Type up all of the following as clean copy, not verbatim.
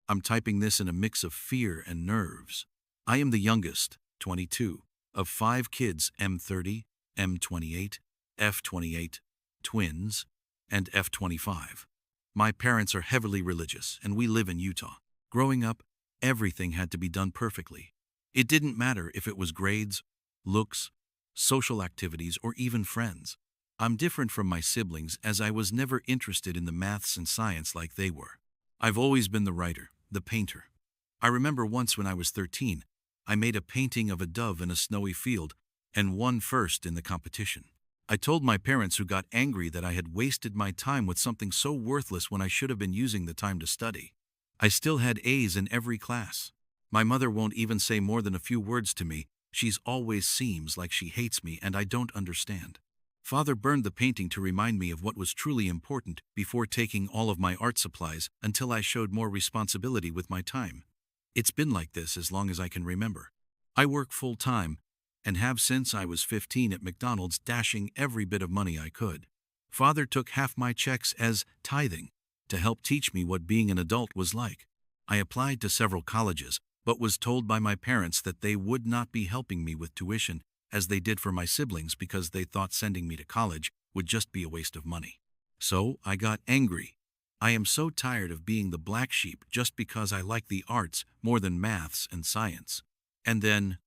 I'm typing this in a mix of fear and nerves. I am the youngest, 22, of 5 kids, M30, M28, F28, twins, and F25. My parents are heavily religious, and we live in Utah. Growing up, everything had to be done perfectly. It didn't matter if it was grades, looks, social activities, or even friends. I'm different from my siblings as I was never interested in the maths and science like they were. I've always been the writer, the painter. I remember once when I was 13, I made a painting of a dove in a snowy field and won first in the competition. I told my parents, who got angry that I had wasted my time with something so worthless when I should have been using the time to study. I still had A's in every class. My mother won't even say more than a few words to me. She's always seems like she hates me and I don't understand. Father burned the painting to remind me of what was truly important before taking all of my art supplies until I showed more responsibility with my time. It's been like this as long as I can remember. I work full-time and have since I was 15 at McDonald's, dashing every bit of money I could. Father took half my checks as tithing to help teach me what being an adult was like. I applied to several colleges, but was told by my parents that they would not be helping me with tuition as they did for my siblings because they thought sending me to college would just be a waste of money. So I got angry. I am so tired of being the black sheep just because I like the arts more than maths and science. And then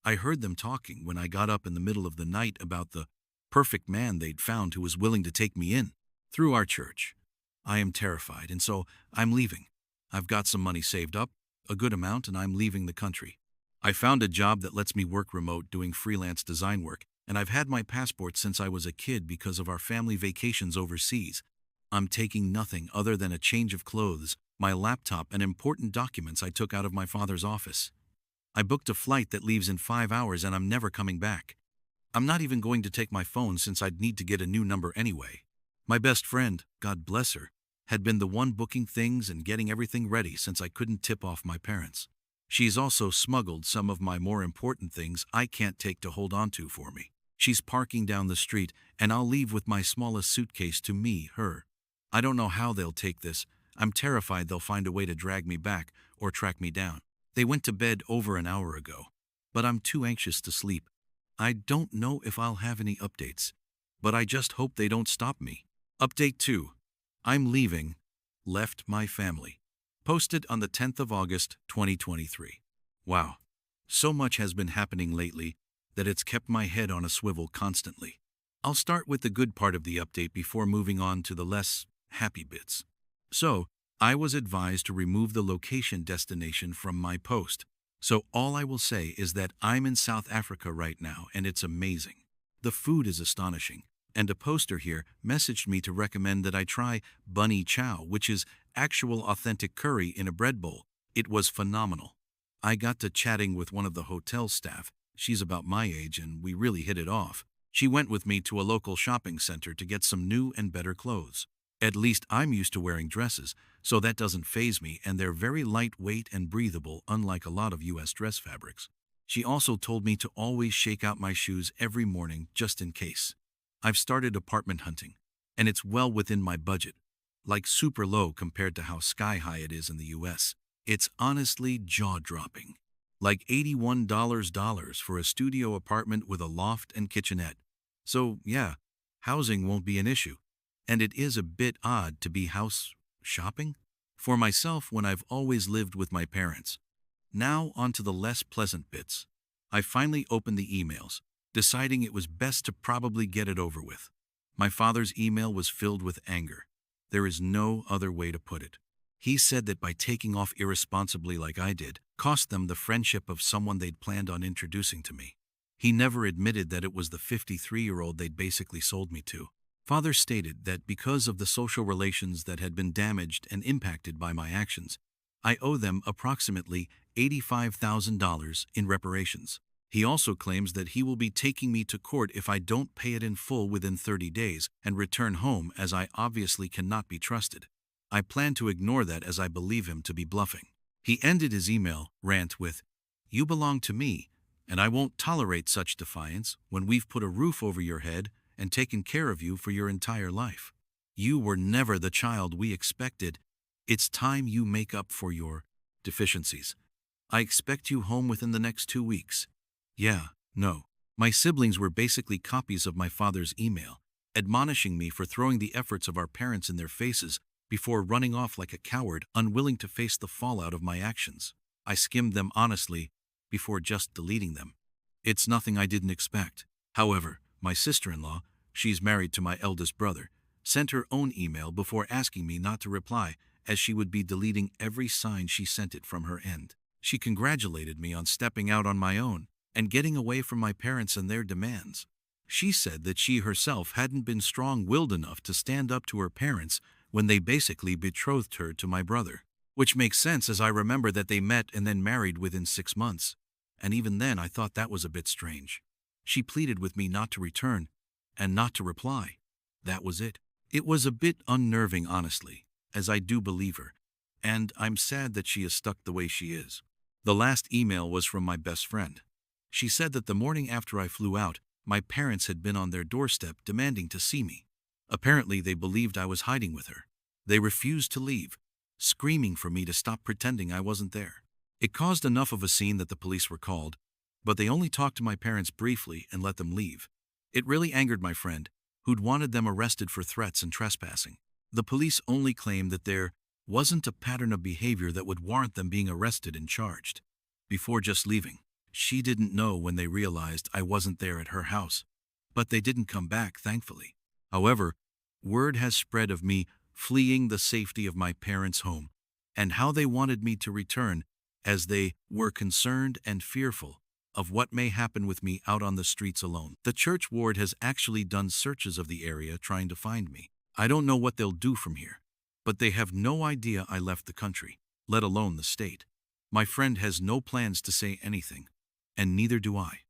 I heard them talking when I got up in the middle of the night about the perfect man they'd found who was willing to take me in through our church. I am terrified, and so I'm leaving. I've got some money saved up, a good amount, and I'm leaving the country. I found a job that lets me work remote doing freelance design work, and I've had my passport since I was a kid because of our family vacations overseas. I'm taking nothing other than a change of clothes, my laptop, and important documents I took out of my father's office. I booked a flight that leaves in 5 hours and I'm never coming back. I'm not even going to take my phone since I'd need to get a new number anyway. My best friend, God bless her, had been the one booking things and getting everything ready since I couldn't tip off my parents. She's also smuggled some of my more important things I can't take to hold on to for me. She's parking down the street and I'll leave with my smallest suitcase to me, her. I don't know how they'll take this. I'm terrified they'll find a way to drag me back or track me down. They went to bed over an hour ago, but I'm too anxious to sleep. I don't know if I'll have any updates, but I just hope they don't stop me. Update 2. I'm leaving. Left my family. Posted on the 10th of August, 2023. Wow. So much has been happening lately that it's kept my head on a swivel constantly. I'll start with the good part of the update before moving on to the less happy bits. So, I was advised to remove the location destination from my post. So all I will say is that I'm in South Africa right now and it's amazing. The food is astonishing. And a poster here messaged me to recommend that I try bunny chow, which is actual authentic curry in a bread bowl. It was phenomenal. I got to chatting with one of the hotel staff. She's about my age and we really hit it off. She went with me to a local shopping center to get some new and better clothes. At least I'm used to wearing dresses, so that doesn't faze me, and they're very lightweight and breathable, unlike a lot of US dress fabrics. She also told me to always shake out my shoes every morning just in case. I've started apartment hunting, and it's well within my budget, like super low compared to how sky high it is in the US. It's honestly jaw-dropping. Like $81 for a studio apartment with a loft and kitchenette. So yeah, housing won't be an issue. And it is a bit odd to be house shopping for myself when I've always lived with my parents. Now on to the less pleasant bits. I finally opened the emails, deciding it was best to probably get it over with. My father's email was filled with anger. There is no other way to put it. He said that by taking off irresponsibly like I did, cost them the friendship of someone they'd planned on introducing to me. He never admitted that it was the 53-year-old they'd basically sold me to. Father stated that because of the social relations that had been damaged and impacted by my actions, I owe them approximately $85,000 in reparations. He also claims that he will be taking me to court if I don't pay it in full within 30 days and return home, as I obviously cannot be trusted. I plan to ignore that as I believe him to be bluffing. He ended his email rant with, "You belong to me, and I won't tolerate such defiance when we've put a roof over your head and taken care of you for your entire life. You were never the child we expected. It's time you make up for your deficiencies. I expect you home within the next 2 weeks. Yeah, no. My siblings were basically copies of my father's email, admonishing me for throwing the efforts of our parents in their faces before running off like a coward, unwilling to face the fallout of my actions. I skimmed them honestly before just deleting them. It's nothing I didn't expect. However, my sister-in-law, she's married to my eldest brother, sent her own email before asking me not to reply, as she would be deleting every sign she sent it from her end. She congratulated me on stepping out on my own and getting away from my parents and their demands. She said that she herself hadn't been strong-willed enough to stand up to her parents when they basically betrothed her to my brother. Which makes sense, as I remember that they met and then married within 6 months. And even then I thought that was a bit strange. She pleaded with me not to return and not to reply. That was it. It was a bit unnerving, honestly, as I do believe her, and I'm sad that she is stuck the way she is. The last email was from my best friend. She said that the morning after I flew out, my parents had been on their doorstep demanding to see me. Apparently they believed I was hiding with her. They refused to leave, screaming for me to stop pretending I wasn't there. It caused enough of a scene that the police were called, but they only talked to my parents briefly and let them leave. It really angered my friend, who'd wanted them arrested for threats and trespassing. The police only claimed that there wasn't a pattern of behavior that would warrant them being arrested and charged. Before just leaving, she didn't know when they realized I wasn't there at her house, but they didn't come back, thankfully. However, word has spread of me fleeing the safety of my parents' home, and how they wanted me to return, as they were concerned and fearful of what may happen with me out on the streets alone. The church ward has actually done searches of the area trying to find me. I don't know what they'll do from here, but they have no idea I left the country, let alone the state. My friend has no plans to say anything, and neither do I.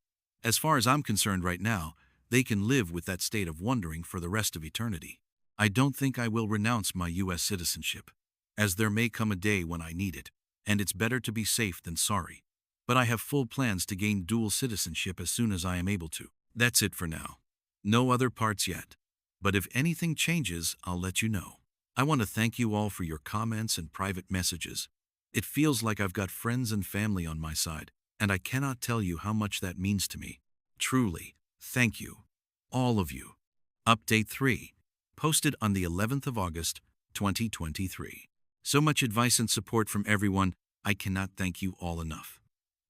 As far as I'm concerned right now, they can live with that state of wondering for the rest of eternity. I don't think I will renounce my U.S. citizenship, as there may come a day when I need it, and it's better to be safe than sorry. But I have full plans to gain dual citizenship as soon as I am able to. That's it for now. No other parts yet. But if anything changes, I'll let you know. I want to thank you all for your comments and private messages. It feels like I've got friends and family on my side, and I cannot tell you how much that means to me. Truly, thank you. All of you. Update 3. Posted on the 11th of August, 2023. So much advice and support from everyone, I cannot thank you all enough.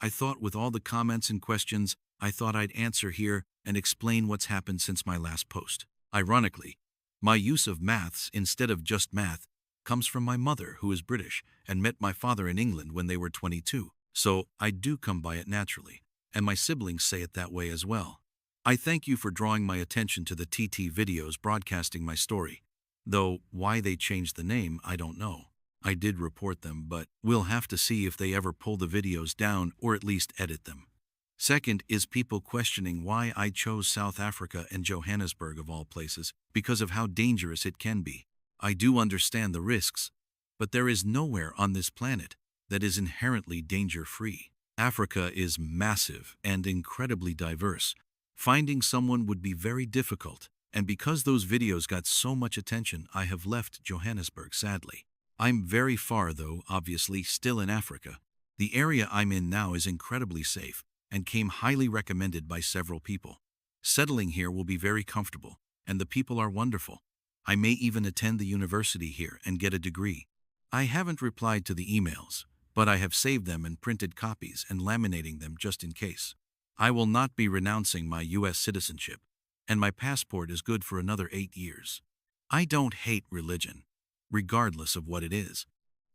I thought with all the comments and questions, I thought I'd answer here and explain what's happened since my last post. Ironically, my use of maths instead of just math comes from my mother, who is British and met my father in England when they were 22, so I do come by it naturally, and my siblings say it that way as well. I thank you for drawing my attention to the TT videos broadcasting my story, though why they changed the name I don't know. I did report them, but we'll have to see if they ever pull the videos down or at least edit them. Second is people questioning why I chose South Africa and Johannesburg of all places, because of how dangerous it can be. I do understand the risks, but there is nowhere on this planet that is inherently danger-free. Africa is massive and incredibly diverse. Finding someone would be very difficult, and because those videos got so much attention, I have left Johannesburg, sadly. I'm very far, though, obviously, still in Africa. The area I'm in now is incredibly safe and came highly recommended by several people. Settling here will be very comfortable, and the people are wonderful. I may even attend the university here and get a degree. I haven't replied to the emails, but I have saved them and printed copies and laminating them just in case. I will not be renouncing my U.S. citizenship, and my passport is good for another 8 years. I don't hate religion, regardless of what it is.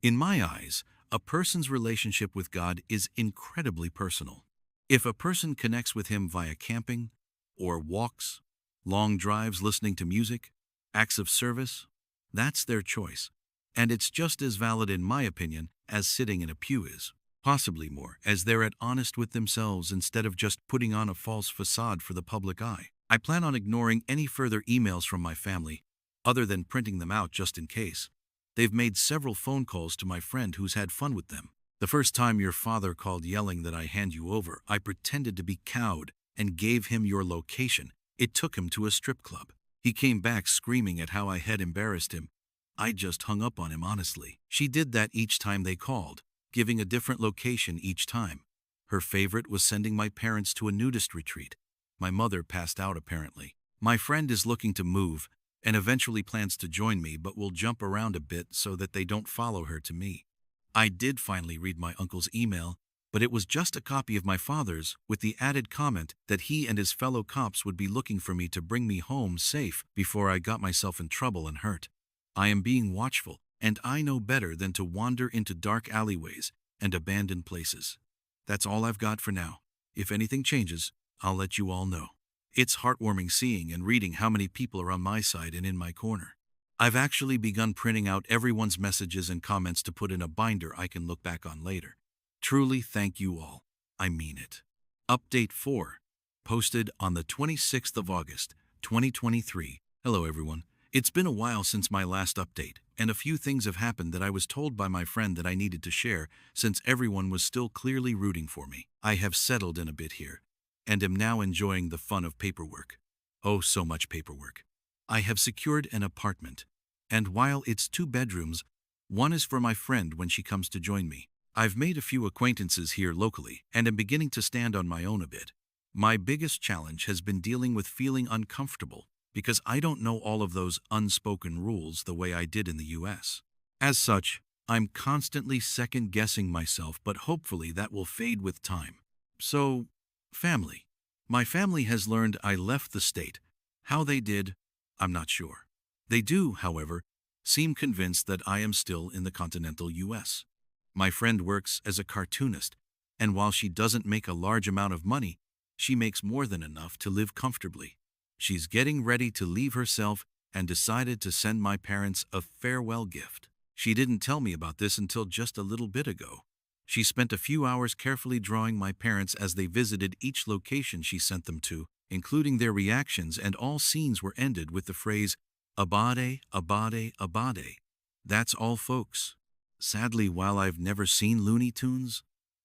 In my eyes, a person's relationship with God is incredibly personal. If a person connects with Him via camping, or walks, long drives listening to music, acts of service, that's their choice, and it's just as valid in my opinion as sitting in a pew is. Possibly more, as they're honest with themselves instead of just putting on a false facade for the public eye. I plan on ignoring any further emails from my family, other than printing them out just in case. They've made several phone calls to my friend who's had fun with them. The first time your father called yelling that I hand you over, I pretended to be cowed and gave him your location. It took him to a strip club. He came back screaming at how I had embarrassed him. I just hung up on him honestly. She did that each time they called, giving a different location each time. Her favorite was sending my parents to a nudist retreat. My mother passed out apparently. My friend is looking to move and eventually plans to join me but will jump around a bit so that they don't follow her to me. I did finally read my uncle's email, but it was just a copy of my father's with the added comment that he and his fellow cops would be looking for me to bring me home safe before I got myself in trouble and hurt. I am being watchful, and I know better than to wander into dark alleyways and abandoned places. That's all I've got for now. If anything changes, I'll let you all know. It's heartwarming seeing and reading how many people are on my side and in my corner. I've actually begun printing out everyone's messages and comments to put in a binder I can look back on later. Truly thank you all. I mean it. Update 4. Posted on the 26th of August, 2023. Hello everyone. It's been a while since my last update, and a few things have happened that I was told by my friend that I needed to share since everyone was still clearly rooting for me. I have settled in a bit here, and am now enjoying the fun of paperwork. Oh, so much paperwork. I have secured an apartment, and while it's 2 bedrooms, one is for my friend when she comes to join me. I've made a few acquaintances here locally and am beginning to stand on my own a bit. My biggest challenge has been dealing with feeling uncomfortable because I don't know all of those unspoken rules the way I did in the US. As such, I'm constantly second-guessing myself, but hopefully that will fade with time. So, family. My family has learned I left the state. How they did, I'm not sure. They do, however, seem convinced that I am still in the continental US. My friend works as a cartoonist, and while she doesn't make a large amount of money, she makes more than enough to live comfortably. She's getting ready to leave herself and decided to send my parents a farewell gift. She didn't tell me about this until just a little bit ago. She spent a few hours carefully drawing my parents as they visited each location she sent them to, including their reactions, and all scenes were ended with the phrase, "Abade, Abade, Abade." That's all, folks. Sadly, while I've never seen Looney Tunes,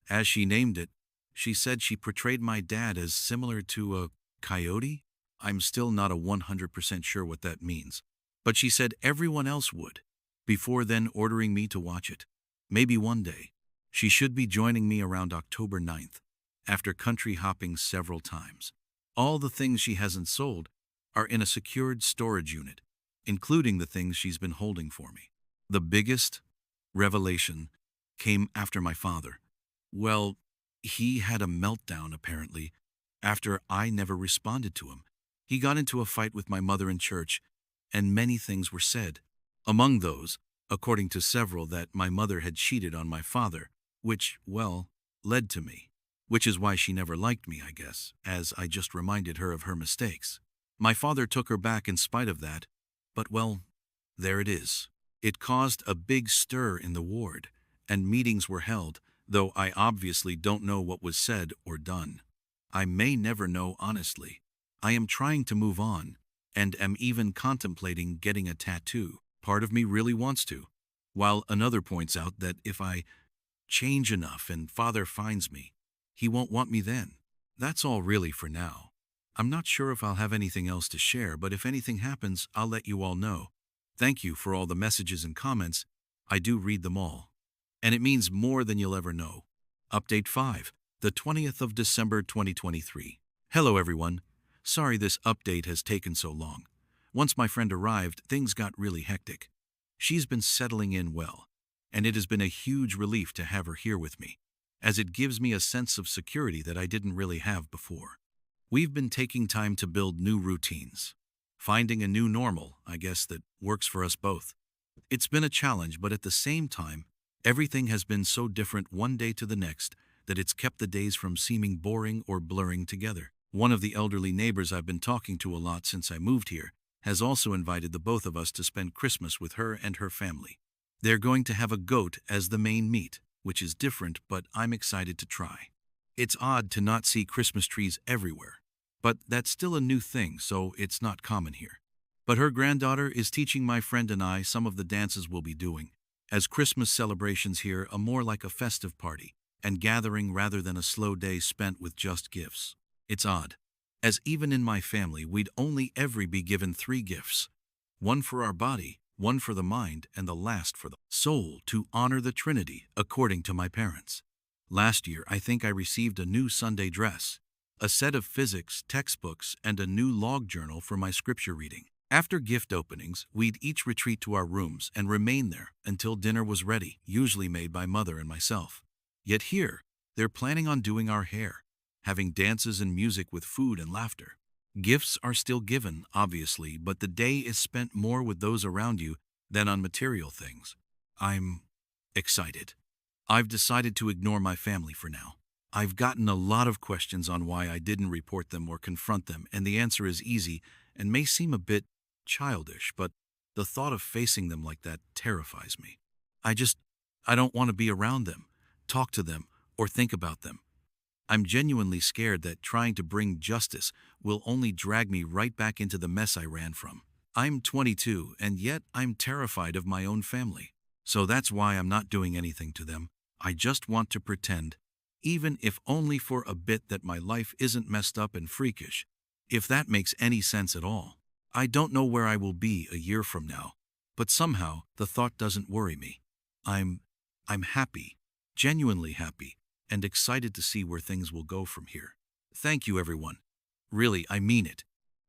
as she named it, she said she portrayed my dad as similar to a coyote. I'm still not a 100% sure what that means, but she said everyone else would, before then ordering me to watch it. Maybe one day. She should be joining me around October 9th, after country hopping several times. All the things she hasn't sold are in a secured storage unit, including the things she's been holding for me. The biggest revelation came after my father. Well, he had a meltdown apparently, after I never responded to him. He got into a fight with my mother in church, and many things were said. Among those, according to several, that my mother had cheated on my father, which, well, led to me. Which is why she never liked me, I guess, as I just reminded her of her mistakes. My father took her back in spite of that, but well, there it is. It caused a big stir in the ward, and meetings were held, though I obviously don't know what was said or done. I may never know honestly. I am trying to move on, and am even contemplating getting a tattoo. Part of me really wants to, while another points out that if I change enough and father finds me, he won't want me then. That's all really for now. I'm not sure if I'll have anything else to share, but if anything happens, I'll let you all know. Thank you for all the messages and comments. I do read them all, and it means more than you'll ever know. Update 5, the 20th of December 2023. Hello everyone. Sorry this update has taken so long. Once my friend arrived, things got really hectic. She's been settling in well, and it has been a huge relief to have her here with me, as it gives me a sense of security that I didn't really have before. We've been taking time to build new routines, finding a new normal, I guess, that works for us both. It's been a challenge, but at the same time, everything has been so different one day to the next that it's kept the days from seeming boring or blurring together. One of the elderly neighbors I've been talking to a lot since I moved here has also invited the both of us to spend Christmas with her and her family. They're going to have a goat as the main meat, which is different, but I'm excited to try. It's odd to not see Christmas trees everywhere, but that's still a new thing, so it's not common here. But her granddaughter is teaching my friend and I some of the dances we'll be doing, as Christmas celebrations here are more like a festive party and gathering rather than a slow day spent with just gifts. It's odd, as even in my family we'd only ever be given 3 gifts. One for our body, one for the mind and the last for the soul, to honor the Trinity according to my parents. Last year, I think I received a new Sunday dress, a set of physics textbooks, and a new log journal for my scripture reading. After gift openings, we'd each retreat to our rooms and remain there until dinner was ready, usually made by Mother and myself. Yet here, they're planning on doing our hair, having dances and music with food and laughter. Gifts are still given, obviously, but the day is spent more with those around you than on material things. I'm excited. I've decided to ignore my family for now. I've gotten a lot of questions on why I didn't report them or confront them, and the answer is easy and may seem a bit childish, but the thought of facing them like that terrifies me. I don't want to be around them, talk to them, or think about them. I'm genuinely scared that trying to bring justice will only drag me right back into the mess I ran from. I'm 22, and yet I'm terrified of my own family. So that's why I'm not doing anything to them. I just want to pretend, even if only for a bit, that my life isn't messed up and freakish, if that makes any sense at all. I don't know where I will be a year from now, but somehow the thought doesn't worry me. I'm happy, genuinely happy, and excited to see where things will go from here. Thank you, everyone. Really, I mean it.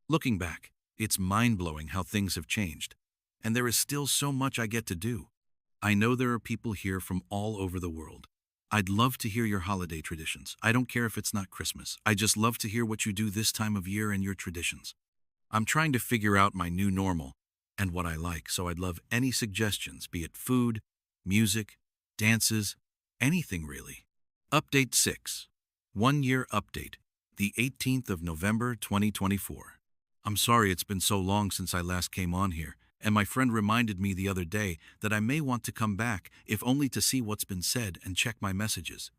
Looking back, it's mind-blowing how things have changed, and there is still so much I get to do. I know there are people here from all over the world. I'd love to hear your holiday traditions. I don't care if it's not Christmas. I just love to hear what you do this time of year and your traditions. I'm trying to figure out my new normal and what I like, so I'd love any suggestions, be it food, music, dances, anything really. Update 6. 1 year update. The 18th of November 2024. I'm sorry it's been so long since I last came on here, and my friend reminded me the other day that I may want to come back, if only to see what's been said and check my messages.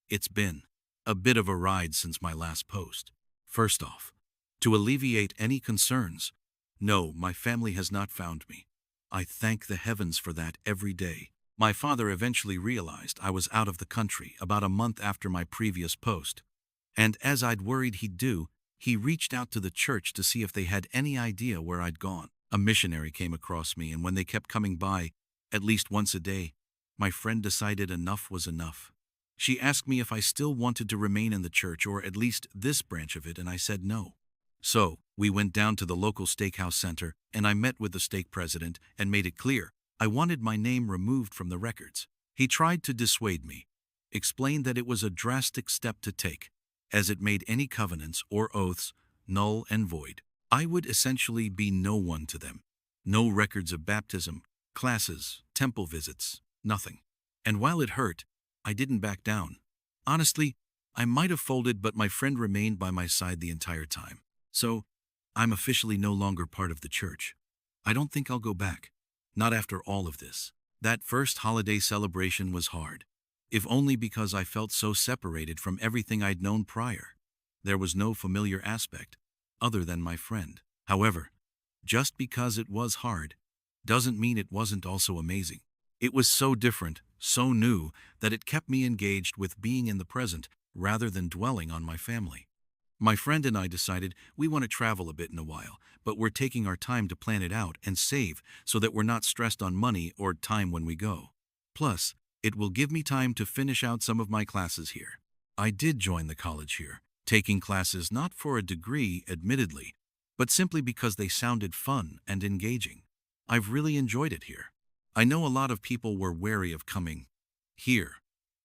It's been a bit of a ride since my last post. First off, to alleviate any concerns, no, my family has not found me. I thank the heavens for that every day. My father eventually realized I was out of the country about a month after my previous post, and as I'd worried he'd do, he reached out to the church to see if they had any idea where I'd gone. A missionary came across me, and when they kept coming by, at least once a day, my friend decided enough was enough. She asked me if I still wanted to remain in the church, or at least this branch of it, and I said no. So, we went down to the local steakhouse center, and I met with the stake president and made it clear I wanted my name removed from the records. He tried to dissuade me, explained that it was a drastic step to take, as it made any covenants or oaths null and void. I would essentially be no one to them. No records of baptism, classes, temple visits, nothing. And while it hurt, I didn't back down. Honestly, I might have folded, but my friend remained by my side the entire time. So, I'm officially no longer part of the church. I don't think I'll go back. Not after all of this. That first holiday celebration was hard, if only because I felt so separated from everything I'd known prior. There was no familiar aspect, other than my friend. However, just because it was hard, doesn't mean it wasn't also amazing. It was so different, so new, that it kept me engaged with being in the present rather than dwelling on my family. My friend and I decided we want to travel a bit in a while, but we're taking our time to plan it out and save so that we're not stressed on money or time when we go. Plus, it will give me time to finish out some of my classes here. I did join the college here, taking classes not for a degree, admittedly, but simply because they sounded fun and engaging. I've really enjoyed it here. I know a lot of people were wary of coming here,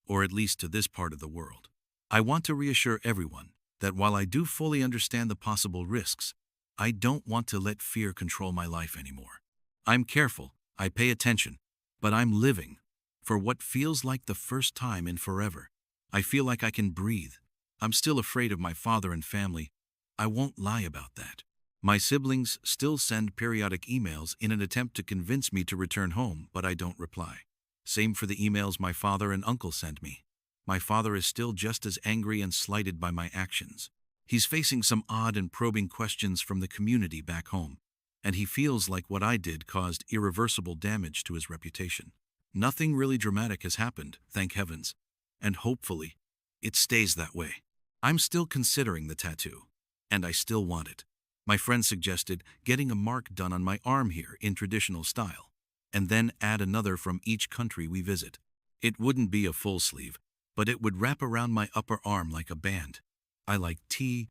or at least to this part of the world. I want to reassure everyone that while I do fully understand the possible risks, I don't want to let fear control my life anymore. I'm careful, I pay attention, but I'm living for what feels like the first time in forever. I feel like I can breathe. I'm still afraid of my father and family. I won't lie about that. My siblings still send periodic emails in an attempt to convince me to return home, but I don't reply. Same for the emails my father and uncle send me. My father is still just as angry and slighted by my actions. He's facing some odd and probing questions from the community back home, and he feels like what I did caused irreversible damage to his reputation. Nothing really dramatic has happened, thank heavens, and hopefully, it stays that way. I'm still considering the tattoo, and I still want it. My friend suggested getting a mark done on my arm here in traditional style. and then add another from each country we visit. It wouldn't be a full sleeve, but it would wrap around my upper arm like a band. I like tea,